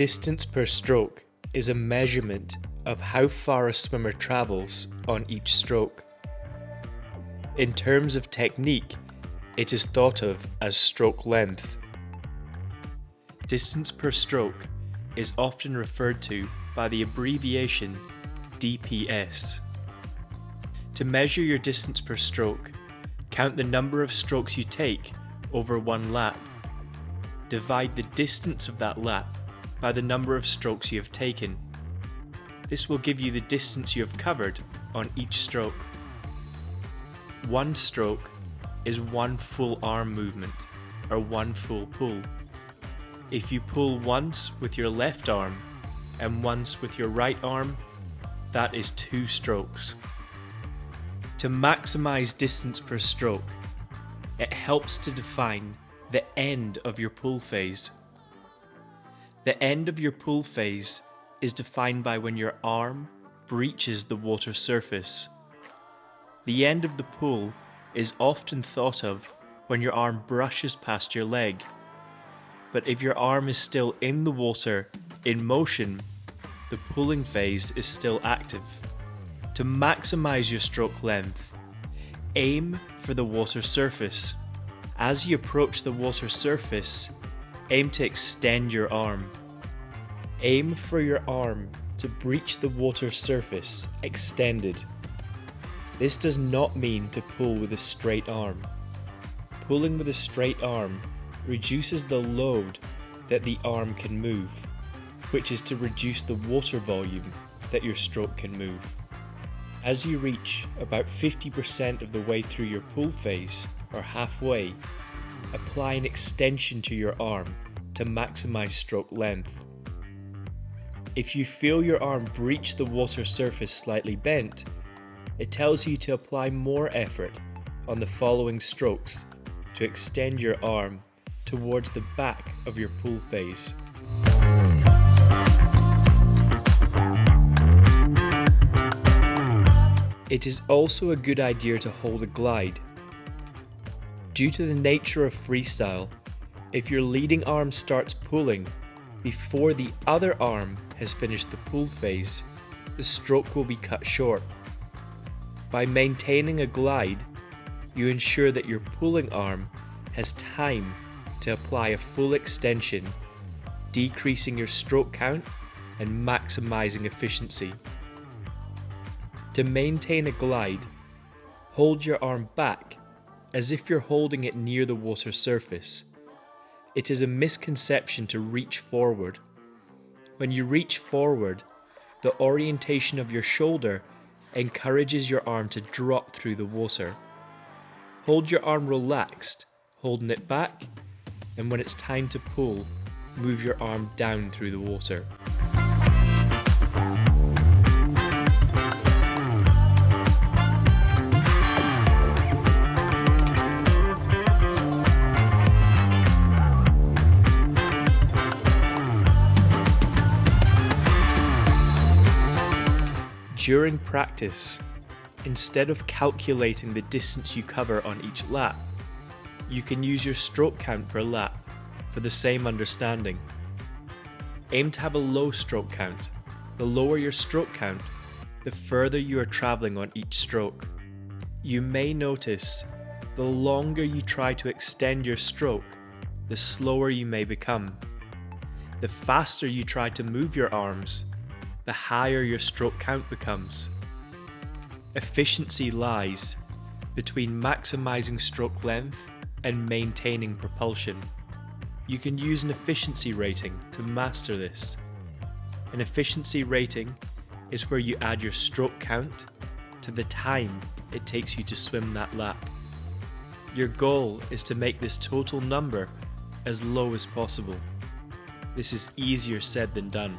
Distance per stroke is a measurement of how far a swimmer travels on each stroke. In terms of technique, it is thought of as stroke length. Distance per stroke is often referred to by the abbreviation DPS. To measure your distance per stroke, count the number of strokes you take over one lap. Divide the distance of that lap by the number of strokes you have taken. This will give you the distance you have covered on each stroke. One stroke is one full arm movement, or one full pull. If you pull once with your left arm and once with your right arm, that is 2 strokes. To maximize distance per stroke, it helps to define the end of your pull phase. The end of your pull phase is defined by when your arm breaches the water surface. The end of the pull is often thought of when your arm brushes past your leg. But if your arm is still in the water, in motion, the pulling phase is still active. To maximize your stroke length, aim for the water surface. As you approach the water surface, aim to extend your arm. Aim for your arm to breach the water surface extended. This does not mean to pull with a straight arm. Pulling with a straight arm reduces the load that the arm can move, which is to reduce the water volume that your stroke can move. As you reach about 50% of the way through your pull phase, or halfway, apply an extension to your arm to maximize stroke length. If you feel your arm breach the water surface slightly bent, it tells you to apply more effort on the following strokes to extend your arm towards the back of your pull phase. It is also a good idea to hold a glide. Due to the nature of freestyle, if your leading arm starts pulling before the other arm has finished the pull phase, the stroke will be cut short. By maintaining a glide, you ensure that your pulling arm has time to apply a full extension, decreasing your stroke count and maximizing efficiency. To maintain a glide, hold your arm back as if you're holding it near the water surface. It is a misconception to reach forward. When you reach forward, the orientation of your shoulder encourages your arm to drop through the water. Hold your arm relaxed, holding it back, and when it's time to pull, move your arm down through the water. During practice, instead of calculating the distance you cover on each lap, you can use your stroke count per lap for the same understanding. Aim to have a low stroke count. The lower your stroke count, the further you are traveling on each stroke. You may notice the longer you try to extend your stroke, the slower you may become. The faster you try to move your arms, the higher your stroke count becomes. Efficiency lies between maximizing stroke length and maintaining propulsion. You can use an efficiency rating to master this. An efficiency rating is where you add your stroke count to the time it takes you to swim that lap. Your goal is to make this total number as low as possible. This is easier said than done.